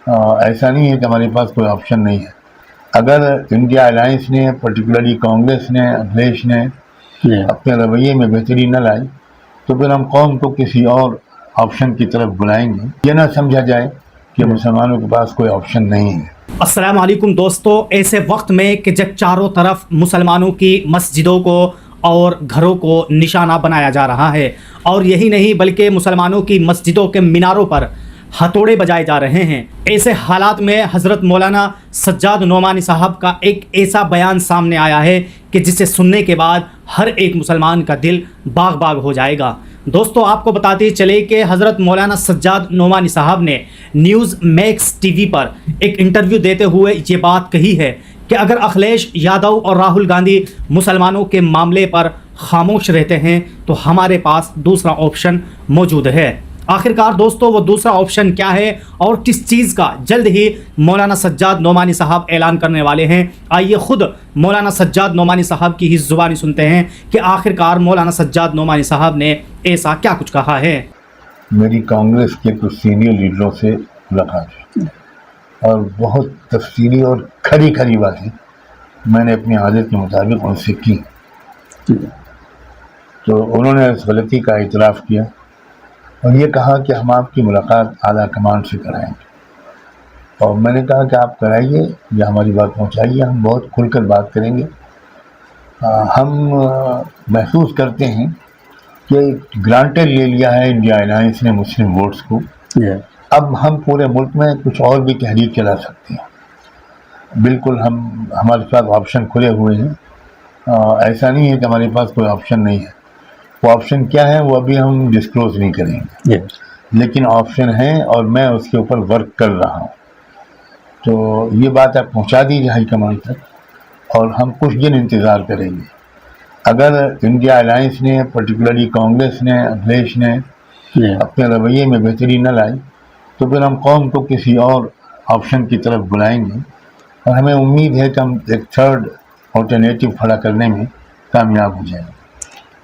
ایسا نہیں ہے کہ ہمارے پاس کوئی آپشن نہیں ہے. اگر انڈیا الائنس نے پرٹیکولرلی کانگریس نے اکھلیش نے اپنے رویے میں بہتری نہ لائی تو پھر ہم قوم کو کسی اور آپشن کی طرف بلائیں گے. یہ نہ سمجھا جائے کہ مسلمانوں کے پاس کوئی آپشن نہیں ہے. السلام علیکم دوستو. ایسے وقت میں کہ جب چاروں طرف مسلمانوں کی مسجدوں کو اور گھروں کو نشانہ بنایا جا رہا ہے، اور یہی نہیں بلکہ مسلمانوں کی مسجدوں کے میناروں پر ہتھوڑے بجائے جا رہے ہیں، ایسے حالات میں حضرت مولانا سجاد نعمانی صاحب کا ایک ایسا بیان سامنے آیا ہے کہ جسے سننے کے بعد ہر ایک مسلمان کا دل باغ باغ ہو جائے گا. دوستو آپ کو بتاتے چلے کہ حضرت مولانا سجاد نعمانی صاحب نے نیوز میکس ٹی وی پر ایک انٹرویو دیتے ہوئے یہ بات کہی ہے کہ اگر اکھلیش یادو اور راہل گاندھی مسلمانوں کے معاملے پر خاموش رہتے ہیں تو ہمارے پاس دوسرا آپشن موجود ہے. آخرکار دوستو وہ دوسرا آپشن کیا ہے اور کس چیز کا جلد ہی مولانا سجاد نعمانی صاحب اعلان کرنے والے ہیں؟ آئیے خود مولانا سجاد نعمانی صاحب کی ہی زبانی سنتے ہیں کہ آخرکار مولانا سجاد نعمانی صاحب نے ایسا کیا کچھ کہا ہے. میری کانگریس کے کچھ سینئر لیڈروں سے ملاقات اور بہت تفصیلی اور کھری کھری باتیں میں نے اپنی عادت کے مطابق ان سے کی، تو انہوں نے اس غلطی کا اعتراف کیا اور یہ کہا کہ ہم آپ کی ملاقات اعلیٰ کمان سے کرائیں گے. اور میں نے کہا کہ آپ کرائیے یا ہماری بات پہنچائیے، ہم بہت کھل کر بات کریں گے. ہم محسوس کرتے ہیں کہ گرانٹڈ لے لیا ہے انڈیا الائنس نے مسلم ووٹس کو، اب ہم پورے ملک میں کچھ اور بھی تحریک چلا سکتے ہیں. بالکل ہمارے پاس آپشن کھلے ہوئے ہیں. ایسا نہیں ہے کہ ہمارے پاس کوئی آپشن نہیں ہے. وہ آپشن کیا ہے وہ ابھی ہم ڈسکلوز نہیں کریں گے، لیکن آپشن ہیں اور میں اس کے اوپر ورک کر رہا ہوں. تو یہ بات آپ پہنچا دیجیے ہائی کمان تک اور ہم کچھ دن انتظار کریں گے. اگر انڈیا الائنس نے پرٹیکولرلی کانگریس نے اکھلیش نے اپنے رویے میں بہتری نہ لائی تو پھر ہم قوم کو کسی اور آپشن کی طرف بلائیں گے، اور ہمیں امید ہے کہ ہم ایک تھرڈ آلٹرنیٹو کھڑا کرنے میں کامیاب ہو جائیں گے.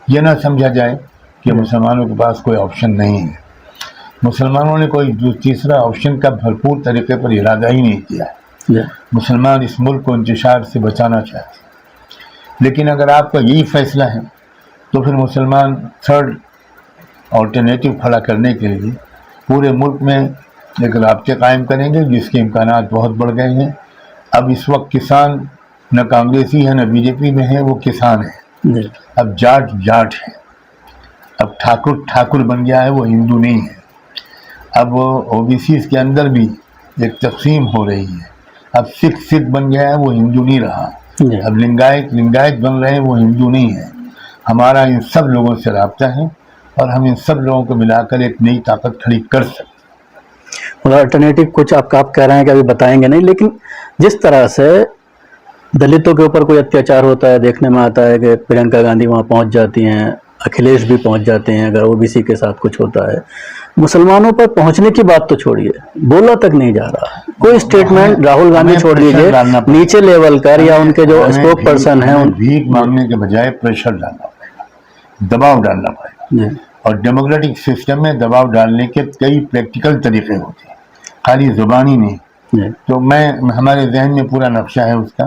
یہ نہ سمجھا جائے کہ مسلمانوں کے پاس کوئی آپشن نہیں ہے. مسلمانوں نے کوئی تیسرا آپشن کا بھرپور طریقے پر ارادہ ہی نہیں کیا ہے. مسلمان اس ملک کو انتشار سے بچانا چاہتے ہیں، لیکن اگر آپ کا یہی فیصلہ ہے تو پھر مسلمان تھرڈ آلٹرنیٹو کھڑا کرنے کے لیے پورے ملک میں ایک رابطے قائم کریں گے جس کے امکانات بہت بڑھ گئے ہیں. اب اس وقت کسان نہ کانگریسی ہے نہ بی جے پی میں ہے، وہ کسان ہے. اب جاٹ ہے، اب ٹھاکر بن گیا ہے، وہ ہندو نہیں ہے. اب او بی سیز کے اندر بھی ایک تقسیم ہو رہی ہے. اب سکھ بن گیا ہے، وہ ہندو نہیں رہا. اب لنگایت بن رہے ہیں، وہ ہندو نہیں ہے. ہمارا ان سب لوگوں سے رابطہ ہے اور ہم ان سب لوگوں کو ملا کر ایک نئی طاقت کھڑی کر سکتے ہیں. الٹرنیٹو کچھ آپ کہہ رہے ہیں کہ ابھی بتائیں گے نہیں، لیکن جس طرح سے دلتوں کے اوپر کوئی اتیاچار ہوتا ہے، دیکھنے میں آتا ہے کہ پرینکا گاندھی وہاں پہنچ جاتی ہیں، اکھلیش بھی پہنچ جاتے ہیں، اگر او بی سی کے ساتھ کچھ ہوتا ہے. مسلمانوں پر پہنچنے کی بات تو چھوڑیے، بولا تک نہیں جا رہا. کوئی اسٹیٹمنٹ راہل گاندھی چھوڑ دیجیے، نیچے لیول کر یا ان کے جو اسپوک پرسن ہیں، بھیک مانگنے کے بجائے پریشر ڈالنا پڑے گا، دباؤ ڈالنا پڑے گا. اور ڈیموکریٹک سسٹم میں دباؤ ڈالنے کے کئی پریکٹیکل طریقے ہوتے ہیں، خالی زبانی نہیں. تو ہمارے ذہن میں پورا نقشہ ہے اس کا،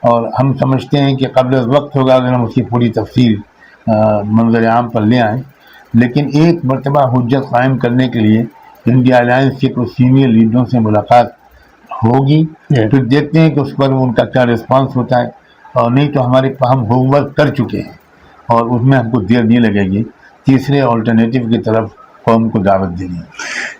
اور ہم سمجھتے ہیں کہ قبل از وقت ہوگا اگر ہم اس کی پوری تفصیل منظر عام پر لے آئیں. لیکن ایک مرتبہ حجت قائم کرنے کے لیے انڈیا الائنس کے کچھ سینئر لیڈروں سے ملاقات ہوگی، پھر دیکھتے ہیں کہ اس پر ان کا کیا رسپانس ہوتا ہے. اور نہیں تو ہم ہوم ورک کر چکے ہیں اور اس میں ہم کو دیر نہیں لگے گی تیسرے آلٹرنیٹو کی طرف قوم کو دعوت دینی.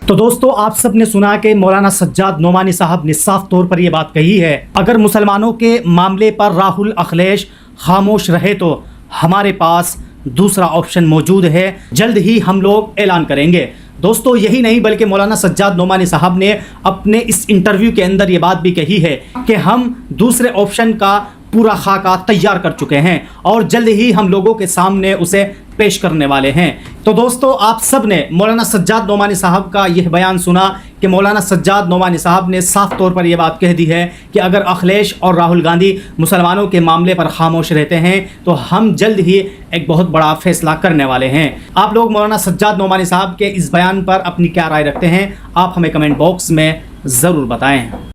تو دوستو آپ سب نے سنا کہ مولانا سجاد نعمانی صاحب نے صاف طور پر یہ بات کہی ہے، اگر مسلمانوں کے معاملے پر راہل اکھلیش خاموش رہے تو ہمارے پاس دوسرا آپشن موجود ہے، جلد ہی ہم لوگ اعلان کریں گے. دوستو یہی نہیں بلکہ مولانا سجاد نعمانی صاحب نے اپنے اس انٹرویو کے اندر یہ بات بھی کہی ہے کہ ہم دوسرے آپشن کا پورا خاکہ تیار کر چکے ہیں اور جلد ہی ہم لوگوں کے سامنے اسے پیش کرنے والے ہیں. تو دوستو آپ سب نے مولانا سجاد نعمانی صاحب کا یہ بیان سنا کہ مولانا سجاد نعمانی صاحب نے صاف طور پر یہ بات کہہ دی ہے کہ اگر اکھلیش اور راہل گاندھی مسلمانوں کے معاملے پر خاموش رہتے ہیں تو ہم جلد ہی ایک بہت بڑا فیصلہ کرنے والے ہیں. آپ لوگ مولانا سجاد نعمانی صاحب کے اس بیان پر اپنی کیا رائے رکھتے ہیں؟ آپ ہمیں کمنٹ باکس میں ضرور بتائیں۔